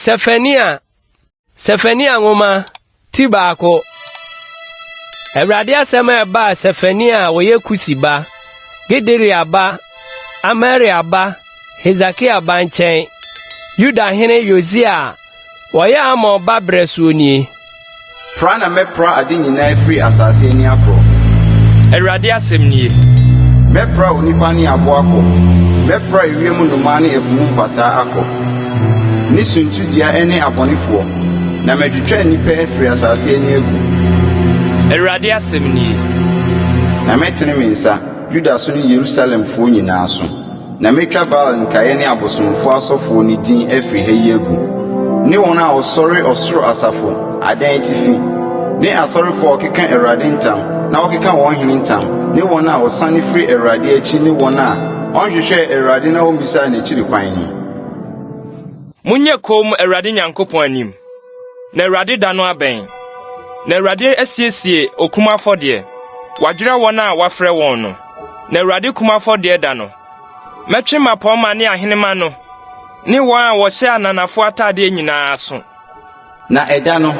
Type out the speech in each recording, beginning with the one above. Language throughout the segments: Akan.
Zephaniah ngoma tibako. Awurade asɛm eba Zephaniah woye kusiba, Gederi aba, Amari aba, Hezekiah aba nkyɛn, Yuda hene Yosia woye ama ɔba breso nie. Pra na mepra ade nyinaa free asase ani akɔ. Awurade asɛm nie. Mepra onipa ne abo akɔ. Mepra ewiem nnoma ne ebu mpata akɔ. Ni suntudia ene abɔnefoɔ. Na medwetwa nipa free asase ani agu. Awurade asɛm nie. Na metene me nsa Juda so ne Yerusalem fo nyinaa so. Na metwa Baal nkae ne abosomfo asɔfo ne din afiri ha yi agu. Ne wɔn a ɔsɔre ɔsoro asafo adan tifi. Ne asɔrefo ɔkeka Awurade ntam na ɔkeka wɔn hene ntam. Ne wɔn a ɔsane free Awurade akyi ne wɔn a ɔnhwehwɛ Awurade na ɔmmisa n'akyiri kwan no. Munye kom Awurade Nyankopɔn anim. Na Awurade da no abɛn. Na Awurade asiesie okuma afɔde. Wadwira wɔn a wafrɛ wɔn no. Na Awurade kuma afɔde da no. Mɛtwe mapɔma ne ahenema no. Ne wɔn a wɔhyɛ ananafo atade nyinaa so. Na ɛda no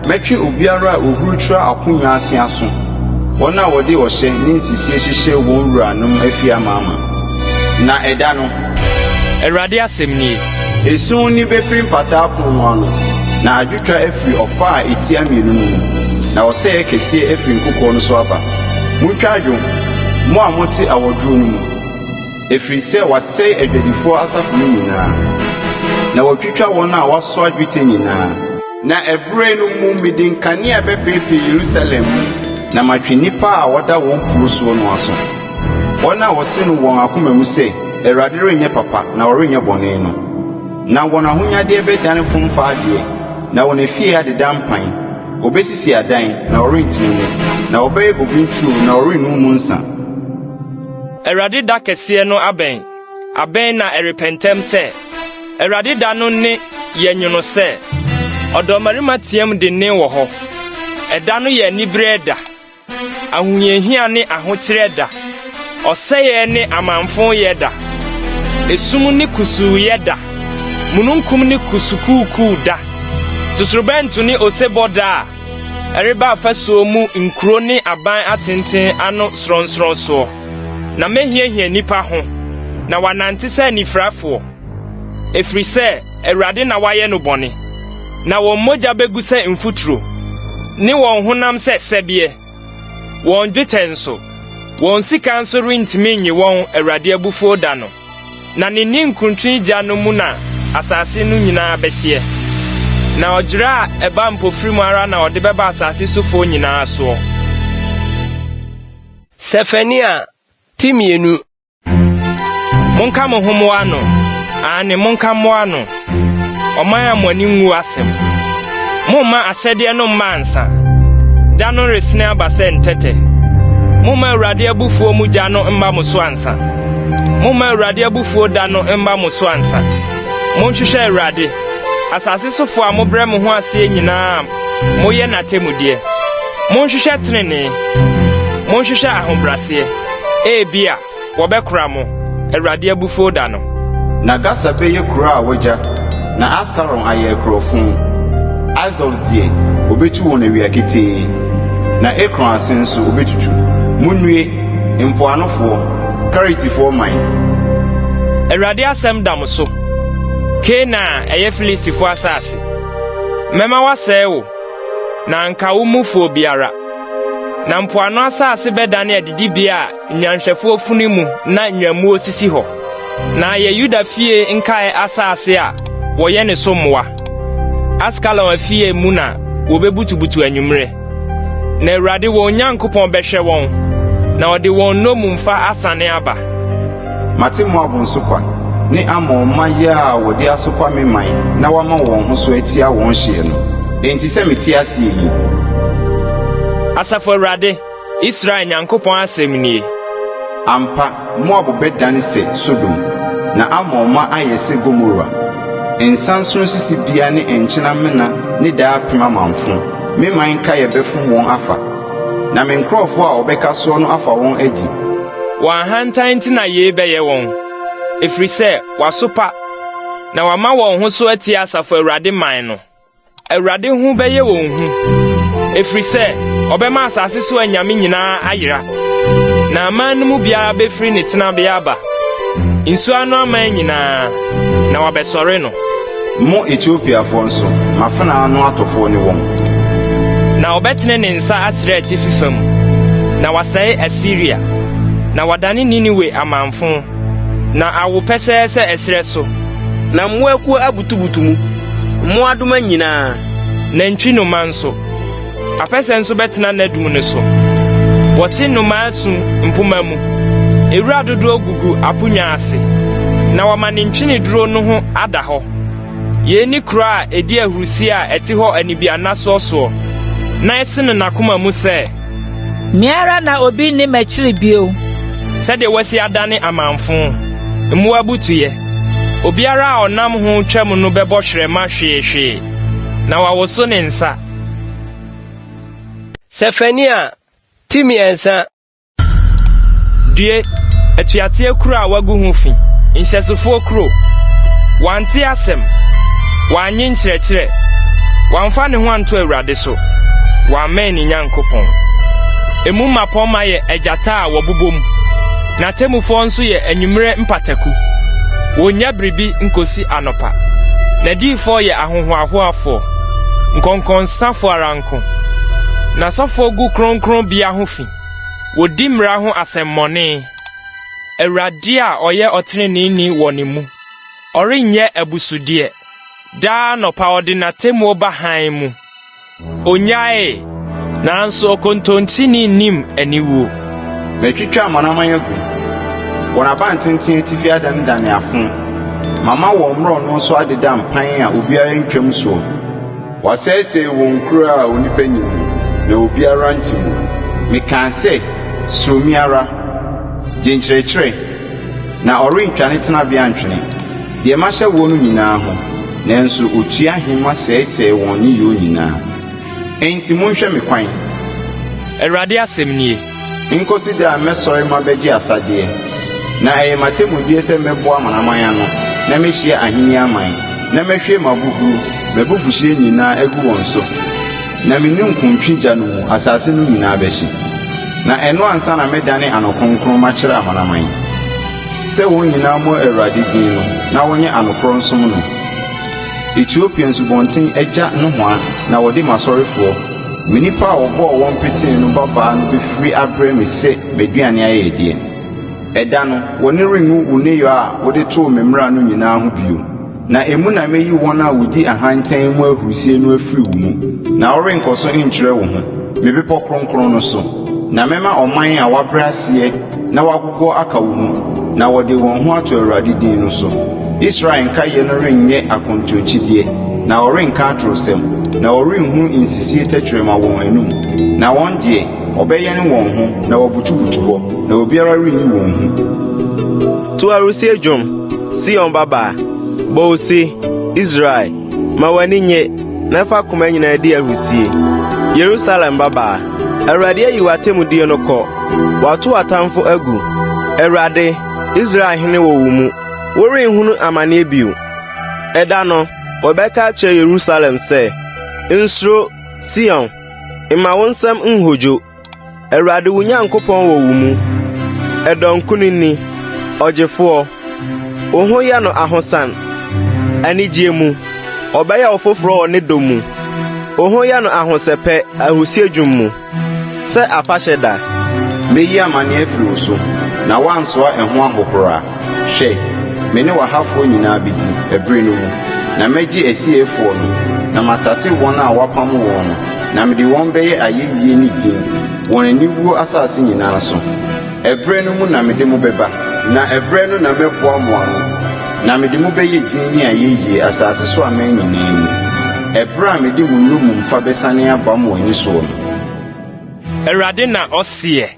mɛtwe obiara a ohurutra akonwa ase aso. Wɔn a wɔde ɔhyɛ ne nsisie hyehyɛ wɔn wuranom afi amaama. Na ɛda no Awurade asɛm nie. Esun ni befiri mpata apon ano. Na adwetwa afiri ɔfa a etia mienu mu. Na ɔsɛ kɛse afiri nkokɔ no so aba. Muntwa adwo mo a mote awodro no mu. Efiri sɛ wasɛe adwadifo asafo no nyinaa. Na wɔtwitwa wɔn a waso adwete nyinaa. Na ɛbrɛ no mu mede nkanea bɛpepe Yerusalem. Na matwe nipa a wɔda wɔn puro so no aso. Wɔn a wɔse no wɔn akoma mu sɛ Awurade renyɛ papa na ɔrenyɛ bɔne no. Na wɔn ahonyade bɛdane fomfa adeɛ. Na wɔn afie adeda mpan. Obesisi adan na ɔrentini mu. Na ɔbɛyɛ bobi nturo na ɔrennu mu nsa. Awurade da kɛseɛ no abɛn. Abɛn na ɛrepɛntɛm sɛ. Awurade da no ne yɛnwono sɛ. Ɔdɔmarima tiam de ne wɔ hɔ. Ɛda no yɛ anibere da. Ahoyehia ne ahokyerɛ da. Ɔsɛeɛ ne amanfo yɛ da. Esum ne kusu yɛ da. Mununkum ne kusukuku da. Tuturubɛnto ne osebɔ da. Ɛreba afasuo mu nkuro ne aban atenten ano soronsronsoɔ. Na mehiahia nipa ho. Na wanante sɛ nifrafoɔ. Efiri sɛ Awurade na wayɛ no bɔne. Na wɔn mogya begu sɛ mfuturo. Ne wɔn honam sɛ sɛbeɛ. Wɔn dwetɛ nso. Wɔn sika nso rentimi nyi wɔn Awurade abufuo da no. Na ne ninkuntwi gya no mu na asase no nyinaa bɛhyeɛ. Na ɔdwira a ɛba mpofiri mu ara na ɔde bɛba asase sofo nyinaa soɔ. Zephaniah timienu. Monka mo ho mo ano. Ane monka mo ano. Ɔman amoni ngu asɛm. Momma ahyɛdeɛ no mma ansa. Da no resene aba sɛ ntɛtɛ. Momma Awurade abufuo mu gya no mba mo so ansa. Momma Awurade abufuo da no mba mo so ansa. Monhwehwɛ Awurade. Asase sofo a mobrɛ mo ho ase nyinaa moyɛ natemudeɛ. Monhwehwɛ tenene. Monhwehwɛ ahobraseɛ. Ebia wɔbɛkora mo Awurade abufuo da no. Na Gasa bɛyɛ kuro a wagya. Na Askalon ayɛ kurofon. Asdod die obetu wɔn awia ketee. Na Ekron ase nso obetutu. Munwie mpoanofoɔ Karitifoɔ man. Awurade asɛm da mo so. Kena ɛyɛ Filistifo asase. Mɛma wasɛe wo. Na anka wo mufo biara. Na mpoano asase bɛdane adidibea a nyanhwɛfoɔ funi mu na nyamuo sisi hɔ. Na yɛ Yuda fie nkae asase a wɔyɛ ne so mmoa. Askalon afie mu na wɔbɛbutubutu anwummerɛ. Na Awurade wɔn Nyankopɔn bɛhwɛ wɔn. Na ɔde wɔn nomumfa asane aba. Mate Moab nso kwa. Ne Amon maya a wɔde asokwa me man na wama wɔn ho so atia wɔn hye no. Enti sɛ meti ase yi. Asafo Awurade, Israel Nyankopɔn asɛm nie. Ampa Moab bɛdane sɛ Sodom, na Amon ma ayɛ sɛ Gomora. Nsanso sisi bia ne enkyena mena ne daa pema manfo. Me man ka yɛ bɛfom wɔn afa. Na me nkrɔfo a wɔbɛka so no afa wɔn adi. Wɔn hantan nti na ye bɛyɛ wɔn. Efiri sɛ wasopa na wama wɔn ho so ati asafo Awurade man no. Awurade hu bɛyɛ wɔn hu, efiri sɛ ɔbɛma asase so anyame nyinaa ayera, na aman no mu biara bɛfiri ne tenabea aba. Nsu ano aman nyinaa na wabɛsɔre no. Mo Ethiopiafoɔ nso mafena ano atɔfoɔ ne wɔn. Na ɔbɛtene ne nsa akyerɛ atifi fam, na wasɛe Asiria, na wadane Niniwe amanfo, na awo pɛsɛɛsɛ ɛsrɛ so. Na mmoakuo abutubutu mu, mmoadoma nyinaa. Nantwi noma nso, apɛsɛ nso bɛtena n'adum ne so. Wɔte noma asu mpoma mu, ewura dodoɔ gugu aponya ase, na wɔma ne ntwene duro no ho ada hɔ. Yɛni kuro a edi ahurusi a ɛte hɔ anibiana soɔ, na ɛse no n'akoma mu sɛ, miara na obi ne makyiri bio. Sɛdeɛ wasi adane amanfo, mmoa butuyɛ. Obiara a ɔnam ho twam no bɛbɔ hwerɛma hwee, na wawoso ne nsa. Zephaniah timiensa. Due, atuateɛ kuro a wagu ho fi, nhyɛsofoɔ kuro. Wante asɛm, wanye nkyerɛkyerɛ, wamfa ne ho anto Awurade so, wammɛn ne Nyankopɔn. Emu mapɔma yɛ agyata a wɔbobɔ mu, na temufoɔ nso yɛ anwummerɛ mpataku. Wonya biribi nkosi anopa, na diifoɔ yɛ ahohoahoafoɔ, nkɔnkɔnsafoɔ ara nko. Na sɔfoɔ gu kronkron bia ho fi, wodi mmara ho asɛmmɔne. Awurade a ɔyɛ ɔtreneeni wɔ ne mu, ɔrenyɛ abusudeɛ. Daa nɔpa ɔde n'atemmuo ba hann mu. Onyae, nanso okontontini nim aniwuo. Metwitwa amanaman agu. Wɔn abantenten atifi adandane afo. Mama wɔn mmrɔ no nso adeda mpan a obiara ntwam so. Wɔsɛesɛe wɔn kuro a onipa nim, na obiara ntim. Meka sɛ, Sromiara, gyenkyerɛkyerɛ, na ɔrentwa ne tenabea ntwene. Deɛ mahyɛ wɔn no nyinaa ho, nanso otua hema sɛesɛe wɔn ne yɛn nyinaa. Enti monhwɛ me kwan. Awurade asɛm nie. Nkosi da mɛsɔre ma bɛgye asadeɛ. Na ɛyɛ matemudie sɛ mɛboa amanaman ano, na mehyia ahenni aman, na mɛhwɛ mabuhuru, mɛbufuhyɛ nyinaa agu wɔn so. Na me nkuntwi gya no mu asase no nyinaa bɛhye. Na ɛno ansa na mɛdane anokonkron makyerɛ amanaman. Sɛ wɔn nyinaa mmɔ Awurade din no, na wɔnyɛ anokoro nsom no. Ethiopia nsubɔnten agya no hoa na wɔde masɔrefoɔ. Me nipa a wɔbɔɔ wɔn petee no babaa no bɛfiri abrɛ me sɛ m'aduane ayɛ deɛ. Ɛda no, wɔne rengu wo nneyɔ a wɔde too me mmara no nyinaa ho bio. Na emu na meyi wɔn a wodi ahantan mu ahurusie no afiri wo mu. Na wɔrenkɔ so nkyerɛ wo ho, me bepɔ kronkron no so. Na mɛma ɔman a wabrɛ aseɛ na wagogɔ aka wo mu, na wɔde wɔn ho ato Awurade din no so. Israel nkayɛ no renyɛ akontonkyideɛ, na wɔrenka atorosɛm, na wɔrenhu insisie tɛtwerɛma wɔn anum. Na wɔn deɛ, ɔbɛyɛ ne wɔn ho, na wɔbutubutu hɔ, na obiara renyi wɔn hu. To arusie dwom, Sion baba, Bose, Israel, ma w'ani nye, na fa koma nyinaa di arusie. Jerusalem baba, Awurade ayi w'atemudie no kɔ, wato atamfo agu. Awurade, Israel hene wɔ wo mu, wɔrenhunu amane bio. Ɛda no, wɔbɛka akyerɛ Jerusalem sɛ, nsuro, Sion, mma wo nsɛm nhodwo. Awurade wo Nyankopɔn wɔ wo mu. Ɛdɔnkunu ni, ɔgyefoɔ, wo ho yɛ no ahosan. Anigye mu, ɔbɛyɛ wo foforɔ wɔ ne dɔ mu. Wo ho yɛ no ahosɛpɛ ahusie dwom mu. Sɛ afahyɛ da, meyi amane afiri wo so, na woansoa ɛho ahohora. Hwɛ, me ne w'ahafoɔ nyinaa bɛdi ɛbere no mu, na mɛgye asiefoɔ no, na matase wɔn a wapam wɔn no, na mede wɔn bɛyɛ ayɛyie ne din, wɔn aniwuo asase nyinaa so. Ɛbere no mu na mede mo bɛba, na ɛbere no na mɛboa mo ano, na mede mo bɛyɛ din ne ayɛyie asase so aman nyinaa mu. Ɛbere a mede mo nnomumfa bɛsane aba mo ani soɔ no. Awurade na ɔseɛ.